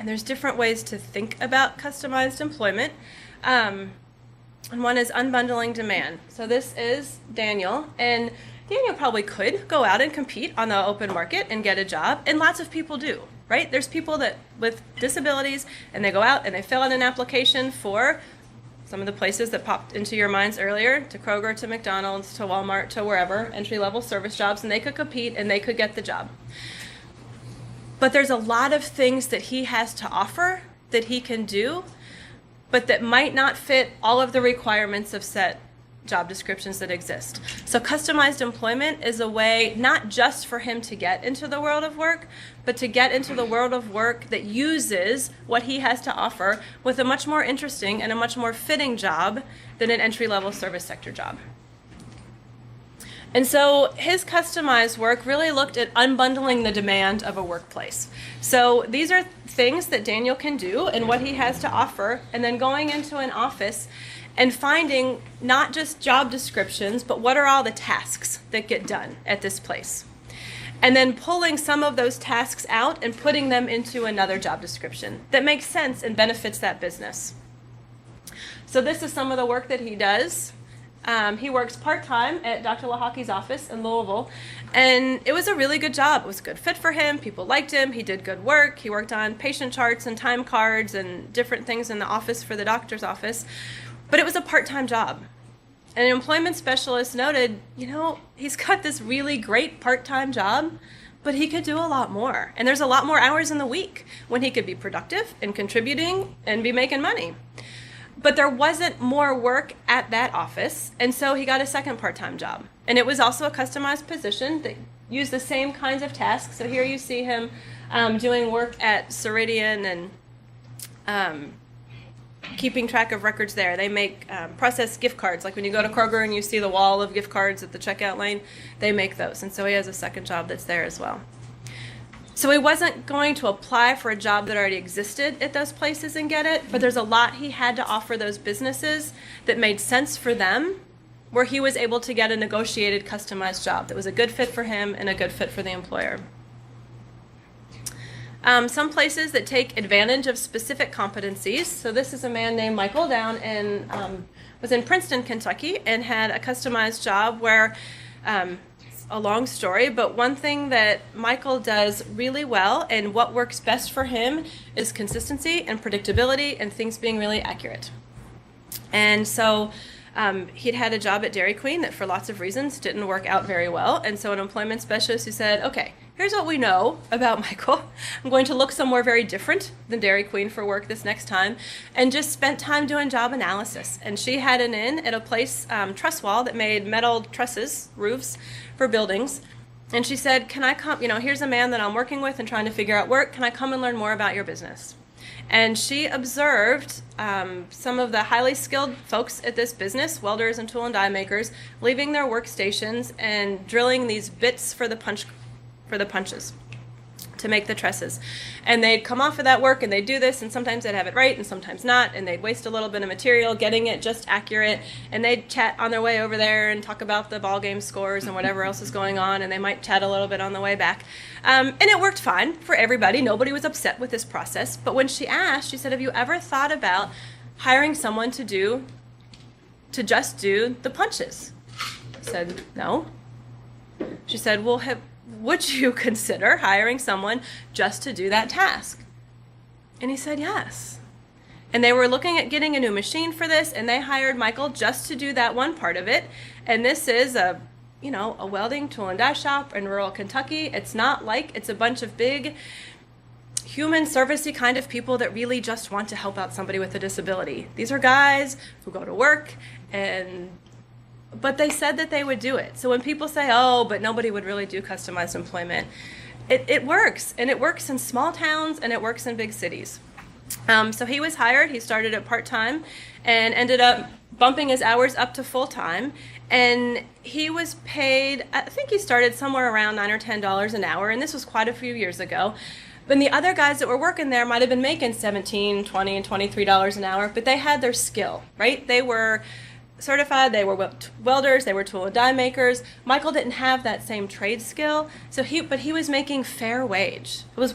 And there's different ways to think about customized employment. And one is unbundling demand. So this is Daniel, and Daniel probably could go out and compete on the open market and get a job, and lots of people do, right? There's people that with disabilities, and they go out and they fill out an application for some of the places that popped into your minds earlier, to Kroger, to McDonald's, to Walmart, to wherever, entry-level service jobs, and they could compete and they could get the job. But there's a lot of things that he has to offer that he can do, but that might not fit all of the requirements of set job descriptions that exist. So customized employment is a way not just for him to get into the world of work, but to get into the world of work that uses what he has to offer with a much more interesting and a much more fitting job than an entry-level service sector job. And so his customized work really looked at unbundling the demand of a workplace. So these are things that Daniel can do and what he has to offer, and then going into an office and finding not just job descriptions, but what are all the tasks that get done at this place. And then pulling some of those tasks out and putting them into another job description that makes sense and benefits that business. So this is some of the work that he does. He works part-time at Dr. Lahaki's office in Louisville, and it was a really good job. It was a good fit for him. People liked him. He did good work. He worked on patient charts and time cards and different things in the office for the doctor's office, but it was a part-time job. And an employment specialist noted, he's got this really great part-time job, but he could do a lot more. And there's a lot more hours in the week when he could be productive and contributing and be making money. But there wasn't more work at that office, and so he got a second part-time job. And it was also a customized position that used the same kinds of tasks. So here you see him doing work at Ceridian and keeping track of records there. They make process gift cards. Like when you go to Kroger and you see the wall of gift cards at the checkout lane, they make those. And so he has a second job that's there as well. So he wasn't going to apply for a job that already existed at those places and get it, but there's a lot he had to offer those businesses that made sense for them, where he was able to get a negotiated, customized job that was a good fit for him and a good fit for the employer. Some places that take advantage of specific competencies. So this is a man named Michael down in, was in Princeton, Kentucky, and had a customized job where, a long story, but one thing that Michael does really well and what works best for him is consistency and predictability and things being really accurate. And so he'd had a job at Dairy Queen that for lots of reasons didn't work out very well. And so an employment specialist who said, okay, here's what we know about Michael. I'm going to look somewhere very different than Dairy Queen for work this next time, and just spent time doing job analysis. And she had an in at a place, truss wall, that made metal trusses, roofs, for buildings. And she said, can I come, here's a man that I'm working with and trying to figure out work. Can I come and learn more about your business? And she observed some of the highly skilled folks at this business, welders and tool and die makers, leaving their workstations and drilling these bits for the punches to make the trusses. And they'd come off of that work and they'd do this, and sometimes they'd have it right and sometimes not, and they'd waste a little bit of material getting it just accurate, and they'd chat on their way over there and talk about the ball game scores and whatever else is going on, and they might chat a little bit on the way back. And it worked fine for everybody. Nobody was upset with this process. But when she asked, she said, have you ever thought about hiring someone to just do the punches? I said, no. She said, well, would you consider hiring someone just to do that task? And he said yes. And they were looking at getting a new machine for this, and they hired Michael just to do that one part of it. And this is a welding tool and die shop in rural Kentucky. It's not like it's a bunch of big human servicey kind of people that really just want to help out somebody with a disability. These are guys who go to work, but they said that they would do it. So when people say, oh, but nobody would really do customized employment, it works. And it works in small towns and it works in big cities. So he was hired. He started at part-time and ended up bumping his hours up to full-time. And he was paid, I think he started somewhere around $9 or $10 an hour. And this was quite a few years ago. But the other guys that were working there might have been making $17, $20, and $23 an hour, but they had their skill, right? They were certified, they were welders, they were tool and die makers. Michael didn't have that same trade skill, but he was making fair wage. It was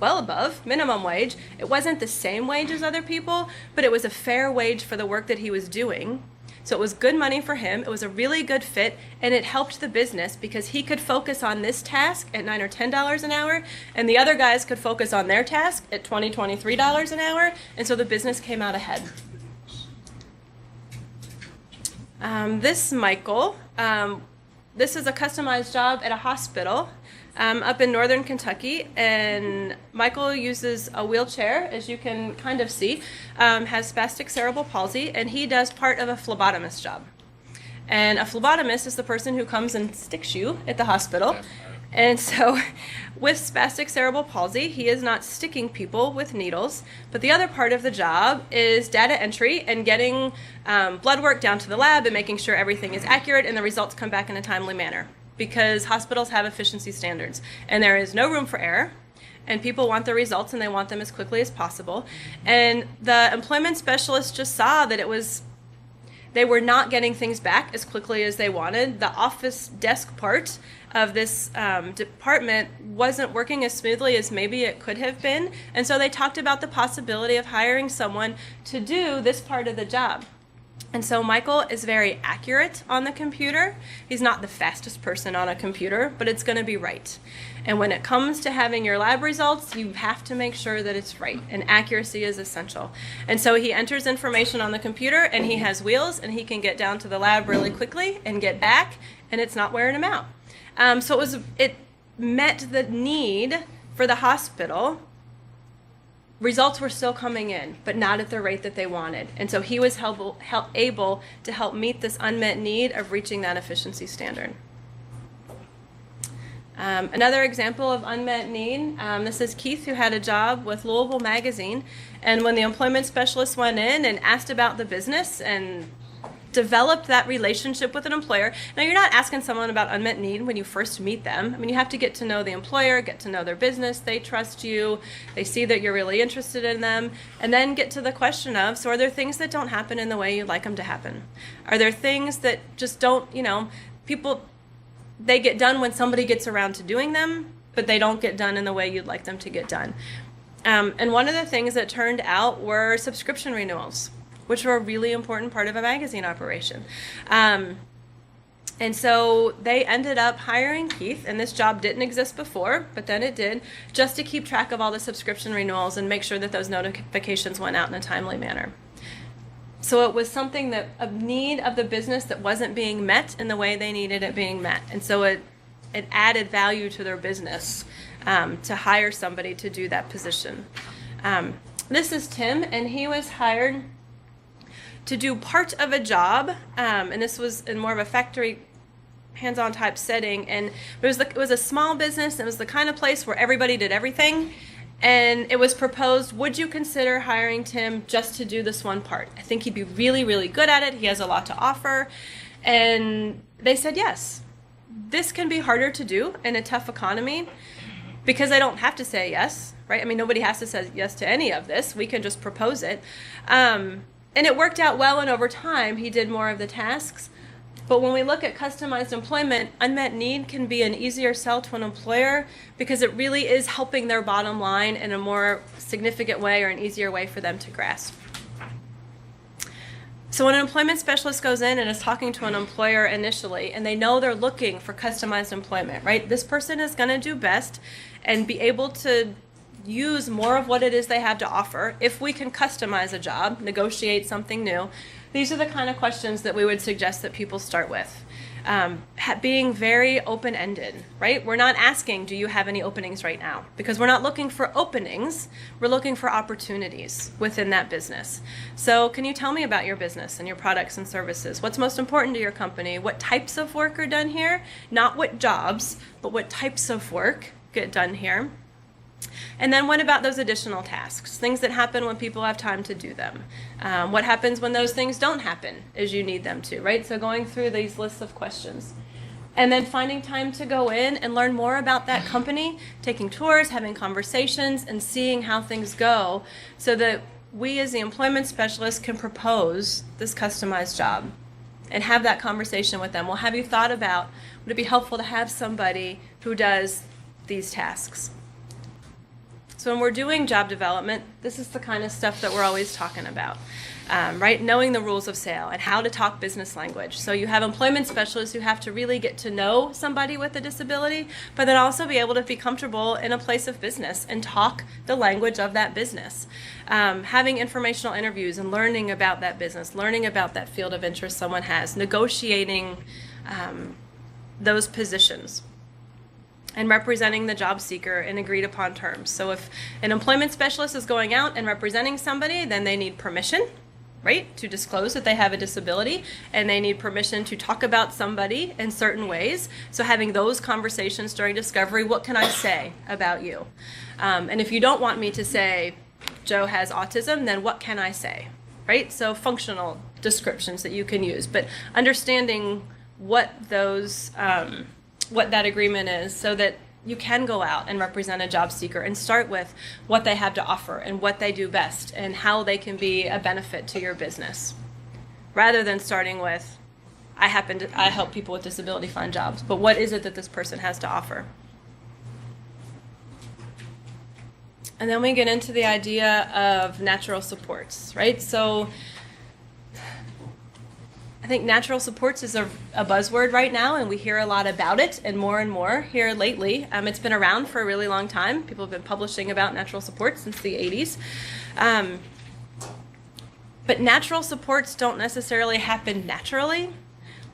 well above minimum wage. It wasn't the same wage as other people, but it was a fair wage for the work that he was doing. So it was good money for him, it was a really good fit, and it helped the business because he could focus on this task at $9 or $10 an hour, and the other guys could focus on their task at $20, $23 an hour, and so the business came out ahead. This Michael, this is a customized job at a hospital up in northern Kentucky, and Michael uses a wheelchair, as you can kind of see, has spastic cerebral palsy, and he does part of a phlebotomist job. And a phlebotomist is the person who comes and sticks you at the hospital. And so with spastic cerebral palsy, he is not sticking people with needles, but the other part of the job is data entry and getting blood work down to the lab and making sure everything is accurate and the results come back in a timely manner, because hospitals have efficiency standards and there is no room for error, and people want the results and they want them as quickly as possible. And the employment specialist just saw that they were not getting things back as quickly as they wanted. The office desk part of this department wasn't working as smoothly as maybe it could have been, and so they talked about the possibility of hiring someone to do this part of the job. And so Michael is very accurate on the computer. He's not the fastest person on a computer, but it's going to be right. And when it comes to having your lab results, you have to make sure that it's right, and accuracy is essential. And so he enters information on the computer, and he has wheels, and he can get down to the lab really quickly and get back, and it's not wearing him out. So it met the need for the hospital. Results were still coming in, but not at the rate that they wanted. And so he was able to help meet this unmet need of reaching that efficiency standard. Another example of unmet need, this is Keith, who had a job with Louisville Magazine. And when the employment specialist went in and asked about the business and developed that relationship with an employer. Now, you're not asking someone about unmet need when you first meet them. I mean, you have to get to know the employer, get to know their business, they trust you, they see that you're really interested in them, and then get to the question of, so are there things that don't happen in the way you'd like them to happen? Are there things that just don't, people, they get done when somebody gets around to doing them, but they don't get done in the way you'd like them to get done? And one of the things that turned out were subscription renewals, which were a really important part of a magazine operation. And so they ended up hiring Keith, and this job didn't exist before, but then it did, just to keep track of all the subscription renewals and make sure that those notifications went out in a timely manner. So it was something that a need of the business that wasn't being met in the way they needed it being met. And so it added value to their business to hire somebody to do that position. This is Tim, and he was hired to do part of a job, and this was in more of a factory hands-on type setting, and it was a small business. It was the kind of place where everybody did everything, and it was proposed, would you consider hiring Tim just to do this one part? I think he'd be really, really good at it. He has a lot to offer. And they said yes. This can be harder to do in a tough economy because I don't have to say yes, right? I mean, nobody has to say yes to any of this. We can just propose it. And it worked out well, and over time, he did more of the tasks. But when we look at customized employment, unmet need can be an easier sell to an employer because it really is helping their bottom line in a more significant way or an easier way for them to grasp. So when an employment specialist goes in and is talking to an employer initially, and they know they're looking for customized employment, right? This person is going to do best and be able to use more of what it is they have to offer. If we can customize a job, negotiate something new, these are the kind of questions that we would suggest that people start with. Being very open-ended, right? We're not asking, do you have any openings right now? Because we're not looking for openings, we're looking for opportunities within that business. So can you tell me about your business and your products and services? What's most important to your company? What types of work are done here? Not what jobs, but what types of work get done here? And then what about those additional tasks, things that happen when people have time to do them? What happens when those things don't happen as you need them to, right? So going through these lists of questions. And then finding time to go in and learn more about that company, taking tours, having conversations, and seeing how things go so that we as the employment specialist can propose this customized job. and have that conversation with them. Well, have you thought about, would it be helpful to have somebody who does these tasks? So when we're doing job development, this is the kind of stuff that we're always talking about, right? Knowing the rules of sale and how to talk business language. So you have employment specialists who have to really get to know somebody with a disability, but then also be able to be comfortable in a place of business and talk the language of that business. Having informational interviews and learning about that business, learning about that field of interest someone has, negotiating those positions, and representing the job seeker in agreed upon terms. So if an employment specialist is going out and representing somebody, then they need permission, right, to disclose that they have a disability, and they need permission to talk about somebody in certain ways. So having those conversations during discovery, what can I say about you? And if you don't want me to say Joe has autism, then what can I say, right? So functional descriptions that you can use, but understanding what those what that agreement is, so that you can go out and represent a job seeker and start with what they have to offer and what they do best and how they can be a benefit to your business, rather than starting with, I help people with disability find jobs, but what is it that this person has to offer? And then we get into the idea of natural supports, right? So I think natural supports is a buzzword right now, and we hear a lot about it and more here lately. It's been around for a really long time. People have been publishing about natural supports since the 80s. But natural supports don't necessarily happen naturally.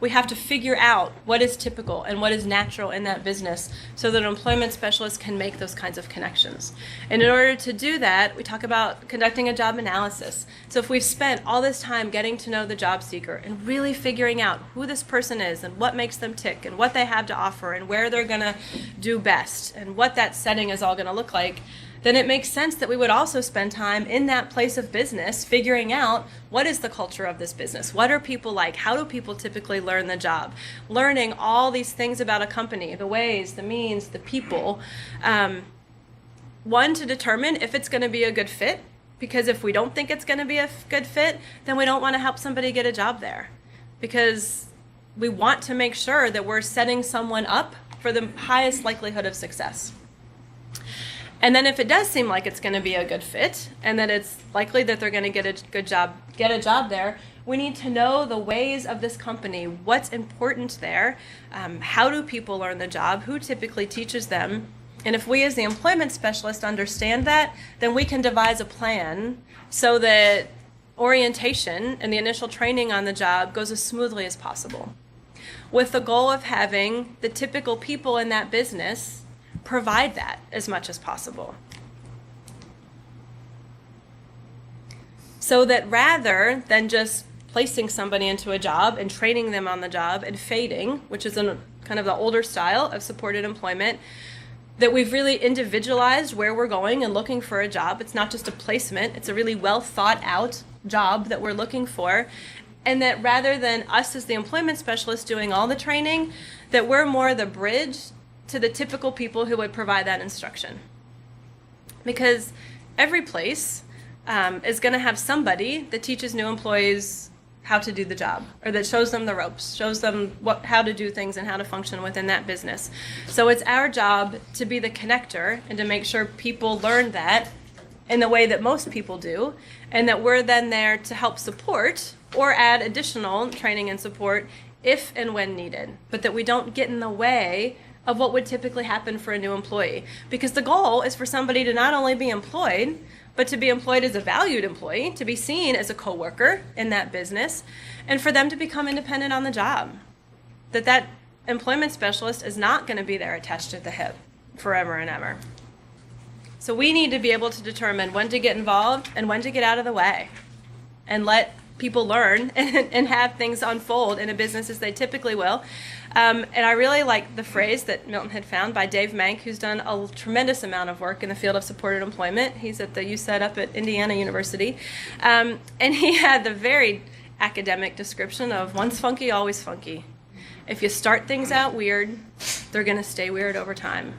We have to figure out what is typical and what is natural in that business so that an employment specialist can make those kinds of connections. And in order to do that, we talk about conducting a job analysis. So if we've spent all this time getting to know the job seeker and really figuring out who this person is and what makes them tick and what they have to offer and where they're going to do best and what that setting is all going to look like, then it makes sense that we would also spend time in that place of business figuring out what is the culture of this business, what are people like, how do people typically learn the job, learning all these things about a company, the ways, the means, the people, one, to determine if it's going to be a good fit, because if we don't think it's going to be a good fit, then we don't want to help somebody get a job there, because we want to make sure that we're setting someone up for the highest likelihood of success. And then if it does seem like it's going to be a good fit and that it's likely that they're going to get a job there, we need to know the ways of this company, what's important there, how do people learn the job, who typically teaches them. And if we as the employment specialist understand that, then we can devise a plan so that orientation and the initial training on the job goes as smoothly as possible, with the goal of having the typical people in that business provide that as much as possible. So that rather than just placing somebody into a job and training them on the job and fading, which is kind of the older style of supported employment, that we've really individualized where we're going and looking for a job. It's not just a placement, it's a really well thought out job that we're looking for. And that rather than us as the employment specialist doing all the training, that we're more the bridge to the typical people who would provide that instruction. Because every place is going to have somebody that teaches new employees how to do the job, or that shows them the ropes, shows them how to do things and how to function within that business. So it's our job to be the connector and to make sure people learn that in the way that most people do, and that we're then there to help support or add additional training and support if and when needed, but that we don't get in the way of what would typically happen for a new employee. Because the goal is for somebody to not only be employed, but to be employed as a valued employee, to be seen as a coworker in that business, and for them to become independent on the job. That employment specialist is not going to be there attached at the hip forever and ever. So we need to be able to determine when to get involved and when to get out of the way and let people learn and have things unfold in a business as they typically will. And I really like the phrase that Milton had found by Dave Mank, who's done a tremendous amount of work in the field of supported employment. He's at the USET up at Indiana University. And he had the very academic description of once funky, always funky. If you start things out weird, they're going to stay weird over time.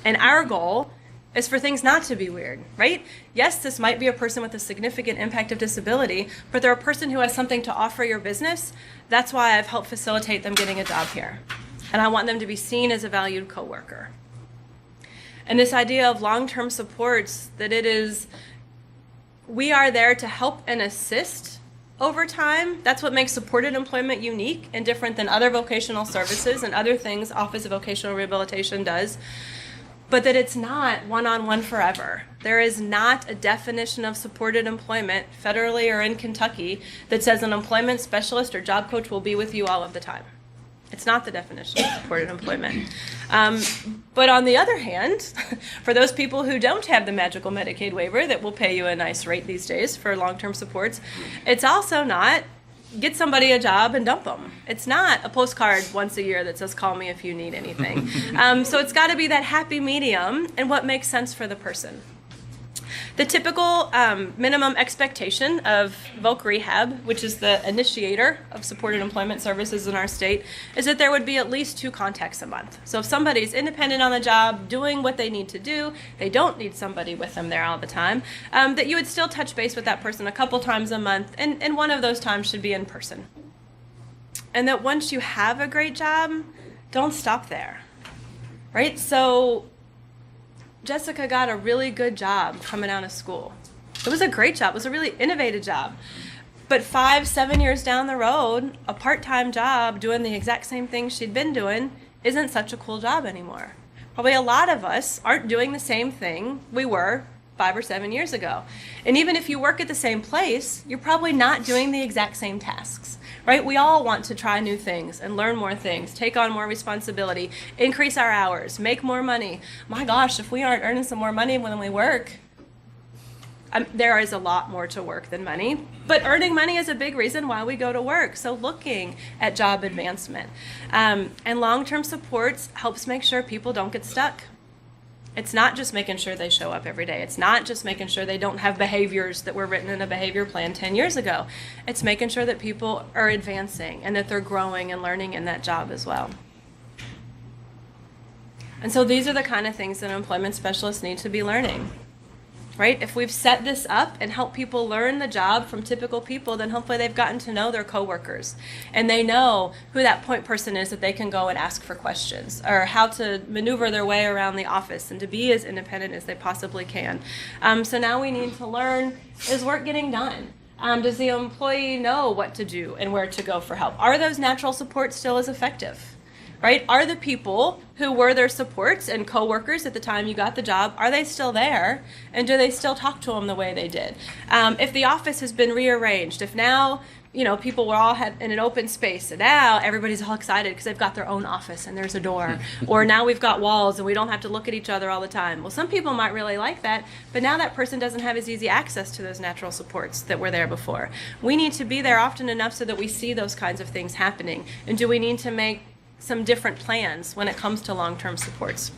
And our goal is for things not to be weird, right? Yes, this might be a person with a significant impact of disability, but they're a person who has something to offer your business. That's why I've helped facilitate them getting a job here. And I want them to be seen as a valued coworker. And this idea of long-term supports, that we are there to help and assist over time. That's what makes supported employment unique and different than other vocational services and other things Office of Vocational Rehabilitation does. But that it's not one-on-one forever. There is not a definition of supported employment, federally or in Kentucky, that says an employment specialist or job coach will be with you all of the time. It's not the definition of supported employment. But on the other hand, for those people who don't have the magical Medicaid waiver that will pay you a nice rate these days for long-term supports, it's also not get somebody a job and dump them. It's not a postcard once a year that says, call me if you need anything. So it's got to be that happy medium and what makes sense for the person. The typical minimum expectation of Voc Rehab, which is the initiator of supported employment services in our state, is that there would be at least 2 contacts a month. So if somebody's independent on the job, doing what they need to do, they don't need somebody with them there all the time, that you would still touch base with that person a couple times a month, and one of those times should be in person. And that once you have a great job, don't stop there, right? So Jessica got a really good job coming out of school. It was a great job. It was a really innovative job. But 5-7 years down the road, a part-time job doing the exact same thing she'd been doing isn't such a cool job anymore. Probably a lot of us aren't doing the same thing we were 5 or 7 years ago. And even if you work at the same place, you're probably not doing the exact same tasks, right? We all want to try new things and learn more things, take on more responsibility, increase our hours, make more money. My gosh, if we aren't earning some more money when we work, there is a lot more to work than money, but earning money is a big reason why we go to work. So looking at job advancement and long-term supports helps make sure people don't get stuck. It's not just making sure they show up every day. It's not just making sure they don't have behaviors that were written in a behavior plan 10 years ago. It's making sure that people are advancing and that they're growing and learning in that job as well. And so these are the kind of things that employment specialists need to be learning, right? If we've set this up and helped people learn the job from typical people, then hopefully they've gotten to know their coworkers and they know who that point person is that they can go and ask for questions, or how to maneuver their way around the office and to be as independent as they possibly can. So now we need to learn, is work getting done? Does the employee know what to do and where to go for help? Are those natural supports still as effective? Right? Are the people who were their supports and coworkers at the time you got the job, are they still there? And do they still talk to them the way they did? If the office has been rearranged, if now, people were all in an open space, and now everybody's all excited because they've got their own office and there's a door, or now we've got walls and we don't have to look at each other all the time. Well, some people might really like that, but now that person doesn't have as easy access to those natural supports that were there before. We need to be there often enough so that we see those kinds of things happening. And do we need to make some different plans when it comes to long-term supports?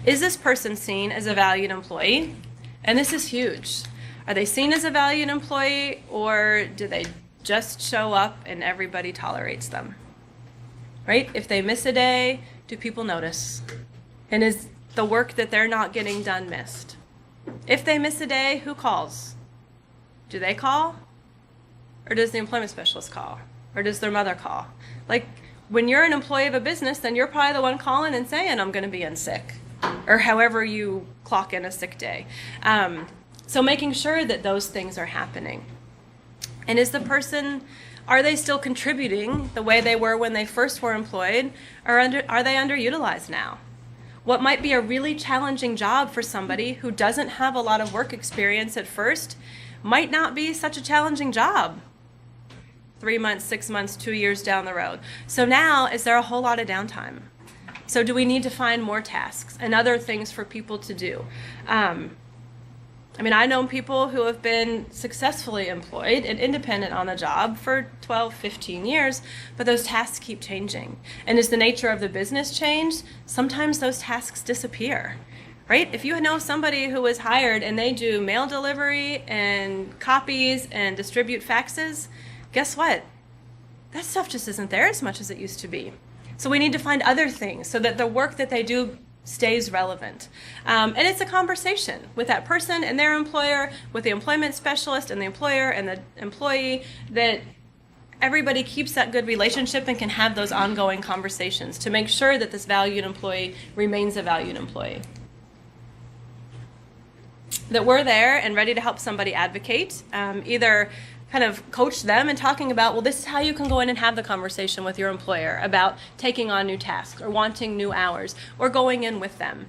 Is this person seen as a valued employee? And this is huge. Are they seen as a valued employee, or do they just show up and everybody tolerates them? Right? If they miss a day, do people notice? And is the work that they're not getting done missed? If they miss a day, who calls? Do they call? Or does the employment specialist call? Or does their mother call? When you're an employee of a business, then you're probably the one calling and saying, I'm going to be in sick, or however you clock in a sick day. So making sure that those things are happening. And is the person, are they still contributing the way they were when they first were employed, or are they underutilized now? What might be a really challenging job for somebody who doesn't have a lot of work experience at first might not be such a challenging job 3 months, 6 months, 2 years down the road. So now, is there a whole lot of downtime? So do we need to find more tasks and other things for people to do? I know people who have been successfully employed and independent on the job for 12, 15 years, but those tasks keep changing. And as the nature of the business changes, sometimes those tasks disappear. Right? If you know somebody who was hired and they do mail delivery and copies and distribute faxes, guess what? That stuff just isn't there as much as it used to be. So we need to find other things so that the work that they do stays relevant. And it's a conversation with that person and their employer, with the employment specialist and the employer and the employee, that everybody keeps that good relationship and can have those ongoing conversations to make sure that this valued employee remains a valued employee. That we're there and ready to help somebody advocate, either kind of coach them and talking about, well, this is how you can go in and have the conversation with your employer about taking on new tasks or wanting new hours or going in with them.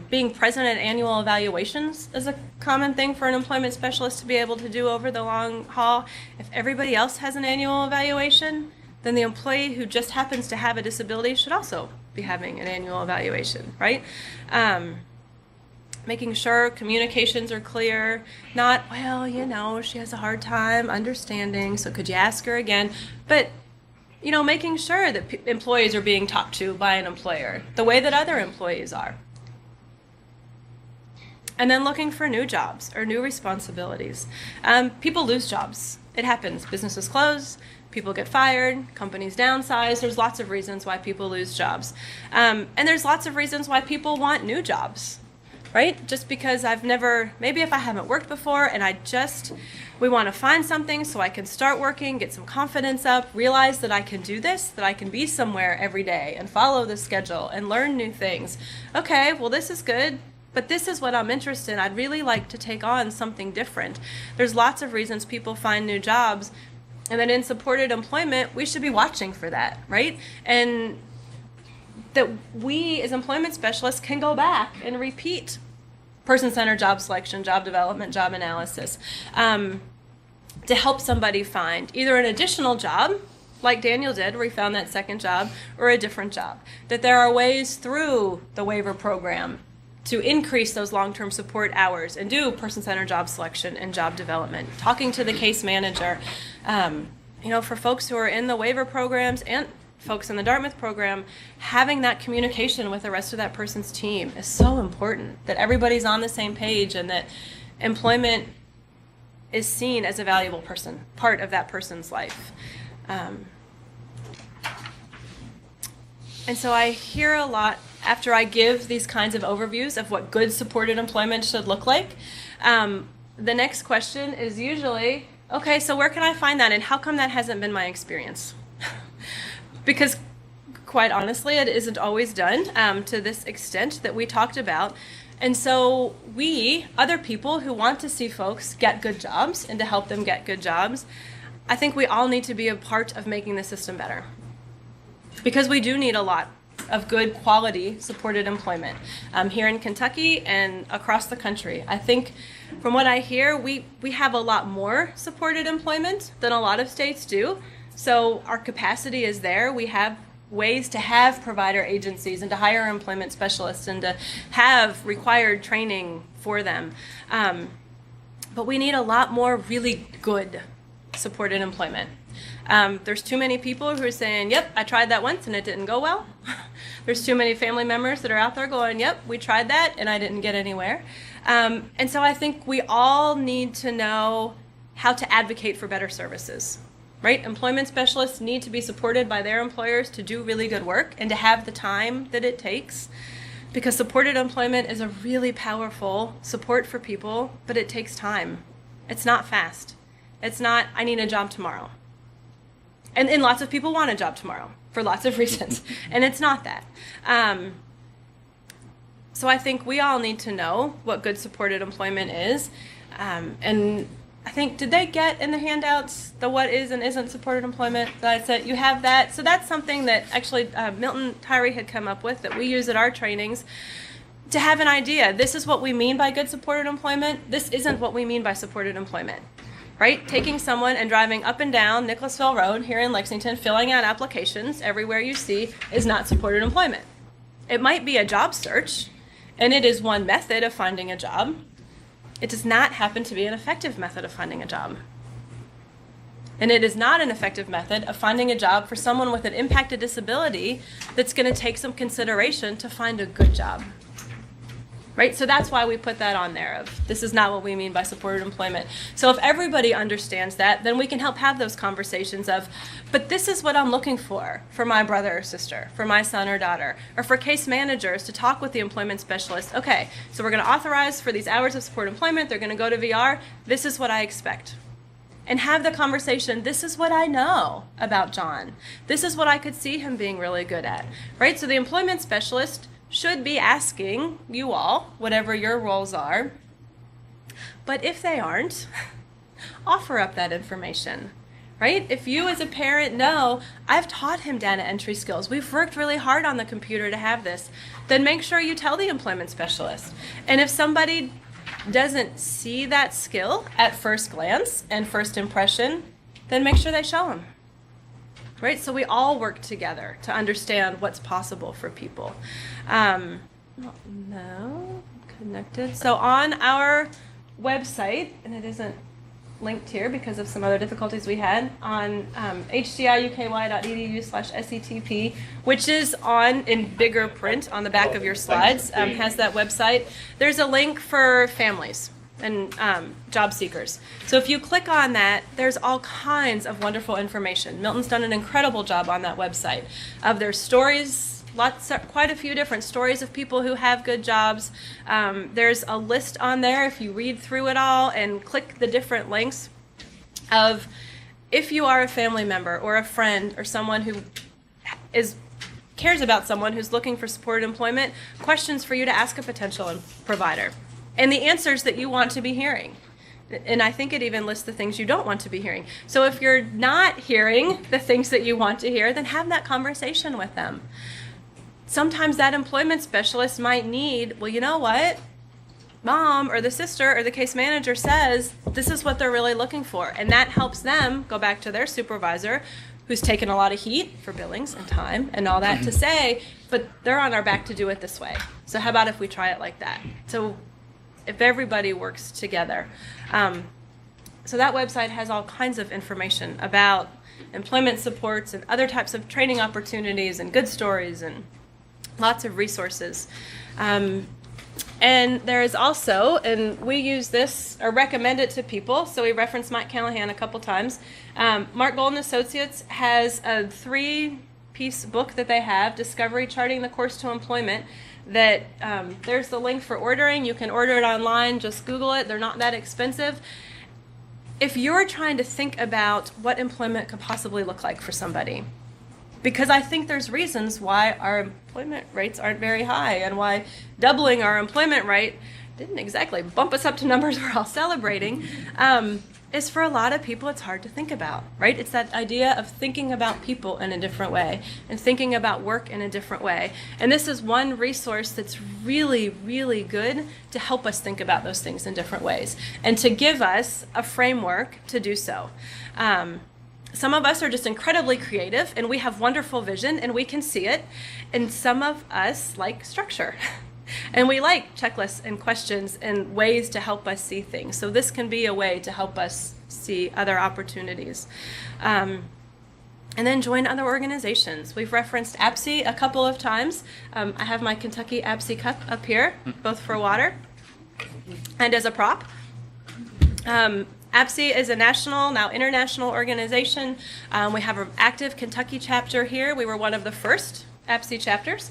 Being present at annual evaluations is a common thing for an employment specialist to be able to do over the long haul. If everybody else has an annual evaluation, then the employee who just happens to have a disability should also be having an annual evaluation, right? Making sure communications are clear, not, well, you know, she has a hard time understanding, so could you ask her again? But, you know, making sure that employees are being talked to by an employer the way that other employees are. And then looking for new jobs or new responsibilities. People lose jobs. It happens. Businesses close, people get fired, companies downsize. There's lots of reasons why people lose jobs. And there's lots of reasons why people want new jobs. Right? Just because maybe if I haven't worked before and we want to find something so I can start working, get some confidence up, realize that I can do this, that I can be somewhere every day and follow the schedule and learn new things. Okay, well, this is good, but this is what I'm interested in. I'd really like to take on something different. There's lots of reasons people find new jobs, and then in supported employment, we should be watching for that, right? And that we as employment specialists can go back and repeat person-centered job selection, job development, job analysis, to help somebody find either an additional job, like Daniel did, where he found that second job, or a different job. That there are ways through the waiver program to increase those long-term support hours and do person-centered job selection and job development. Talking to the case manager, you know, for folks who are in the waiver programs and folks in the Dartmouth program, having that communication with the rest of that person's team is so important, that everybody's on the same page and that employment is seen as a valuable part of that person's life. And so I hear a lot after I give these kinds of overviews of what good supported employment should look like. The next question is usually, okay, so where can I find that and how come that hasn't been my experience? Because quite honestly, it isn't always done to this extent that we talked about. And so other people who want to see folks get good jobs and to help them get good jobs, I think we all need to be a part of making the system better. Because we do need a lot of good quality supported employment here in Kentucky and across the country. I think from what I hear, we have a lot more supported employment than a lot of states do. So our capacity is there. We have ways to have provider agencies and to hire employment specialists and to have required training for them. But we need a lot more really good supported employment. There's too many people who are saying, yep, I tried that once and it didn't go well. There's too many family members that are out there going, yep, we tried that and I didn't get anywhere. And so I think we all need to know how to advocate for better services. Right? Employment specialists need to be supported by their employers to do really good work and to have the time that it takes, because supported employment is a really powerful support for people, but it takes time. It's not fast. It's not, I need a job tomorrow. And lots of people want a job tomorrow for lots of reasons, and it's not that. So I think we all need to know what good supported employment is, and I think, did they get in the handouts the what is and isn't supported employment that I said? You have that. So that's something that actually Milton Tyree had come up with that we use at our trainings to have an idea. This is what we mean by good supported employment. This isn't what we mean by supported employment. Right? Taking someone and driving up and down Nicholasville Road here in Lexington, filling out applications everywhere you see is not supported employment. It might be a job search, and it is one method of finding a job. It does not happen to be an effective method of finding a job. And it is not an effective method of finding a job for someone with an impacted disability that's going to take some consideration to find a good job. right? So that's why we put that on there of this is not what we mean by supported employment. So if everybody understands that, then we can help have those conversations of, but this is what I'm looking for my brother or sister, for my son or daughter, or for case managers to talk with the employment specialist. Okay, so we're going to authorize for these hours of supported employment. They're going to go to VR. This is what I expect. And have the conversation, this is what I know about John. This is what I could see him being really good at, right? So the employment specialist should be asking you all, whatever your roles are. But if they aren't, offer up that information, right? If you as a parent know, I've taught him data entry skills, we've worked really hard on the computer to have this, then make sure you tell the employment specialist. And if somebody doesn't see that skill at first glance and first impression, then make sure they show them. Right? So we all work together to understand what's possible for people. No, connected. So on our website, and it isn't linked here because of some other difficulties we had, on hdiuky.edu/SETP, which is in bigger print on the back of your slides, has that website. There's a link for families and job seekers. So if you click on that, there's all kinds of wonderful information. Milton's done an incredible job on that website of their stories, quite a few different stories of people who have good jobs. There's a list on there if you read through it all and click the different links of if you are a family member or a friend or someone who cares about someone who's looking for supported employment, questions for you to ask a potential provider. And the answers that you want to be hearing. And I think it even lists the things you don't want to be hearing. So if you're not hearing the things that you want to hear, then have that conversation with them. Sometimes that employment specialist might need, well, you know what? Mom or the sister or the case manager says this is what they're really looking for. And that helps them go back to their supervisor, who's taken a lot of heat for billings and time and all that, to say, but they're on our back to do it this way. So how about if we try it like that? So if everybody works together. So that website has all kinds of information about employment supports and other types of training opportunities and good stories and lots of resources. And there is also, and we use this or recommend it to people, so we reference Mike Callahan a couple times. Mark Golden Associates has a 3-piece book that they have, Discovery Charting the Course to Employment, that there's the link for ordering. You can order it online, just Google it. They're not that expensive. If you're trying to think about what employment could possibly look like for somebody, because I think there's reasons why our employment rates aren't very high and why doubling our employment rate didn't exactly bump us up to numbers we're all celebrating, is for a lot of people it's hard to think about, right? It's that idea of thinking about people in a different way and thinking about work in a different way. And this is one resource that's really, really good to help us think about those things in different ways and to give us a framework to do so. Some of us are just incredibly creative and we have wonderful vision and we can see it. And some of us like structure. And we like checklists and questions and ways to help us see things. So this can be a way to help us see other opportunities. And then join other organizations. We've referenced APSE a couple of times. I have my Kentucky APSE cup up here, both for water and as a prop. APSE is a national, now international organization. We have an active Kentucky chapter here. We were one of the first APSE chapters.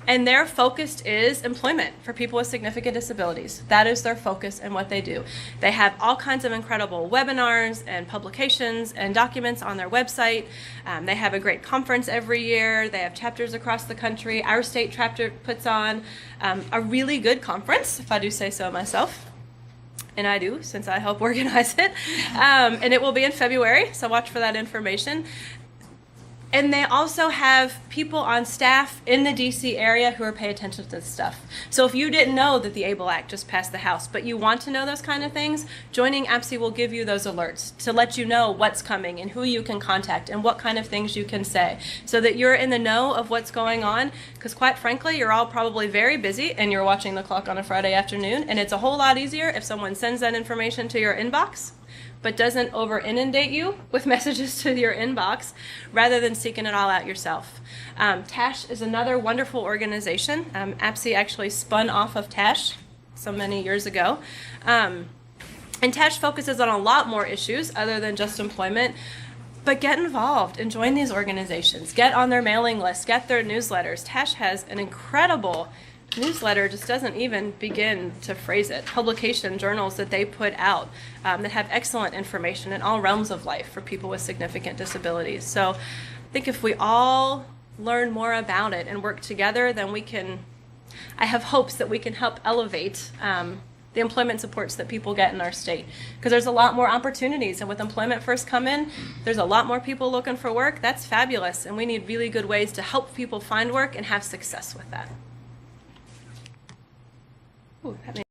And their focus is employment for people with significant disabilities. That is their focus and what they do. They have all kinds of incredible webinars and publications and documents on their website. They have a great conference every year. They have chapters across the country. Our state chapter puts on a really good conference, if I do say so myself. And I do, since I help organize it. And it will be in February, so watch for that information. And they also have people on staff in the DC area who are paying attention to this stuff. So if you didn't know that the ABLE Act just passed the House, but you want to know those kind of things, joining APSE will give you those alerts to let you know what's coming and who you can contact and what kind of things you can say so that you're in the know of what's going on. Because quite frankly, you're all probably very busy and you're watching the clock on a Friday afternoon, and it's a whole lot easier if someone sends that information to your inbox but doesn't over inundate you with messages to your inbox rather than seeking it all out yourself. TASH is another wonderful organization. APSI actually spun off of TASH so many years ago. And TASH focuses on a lot more issues other than just employment. But get involved and join these organizations. Get on their mailing list. Get their newsletters. TASH has an incredible newsletter, just doesn't even begin to phrase it. Publication journals that they put out that have excellent information in all realms of life for people with significant disabilities. So I think if we all learn more about it and work together, then we can, I have hopes that we can help elevate the employment supports that people get in our state. Because there's a lot more opportunities, and with employment first come in, there's a lot more people looking for work. That's fabulous, and we need really good ways to help people find work and have success with that. Ooh, that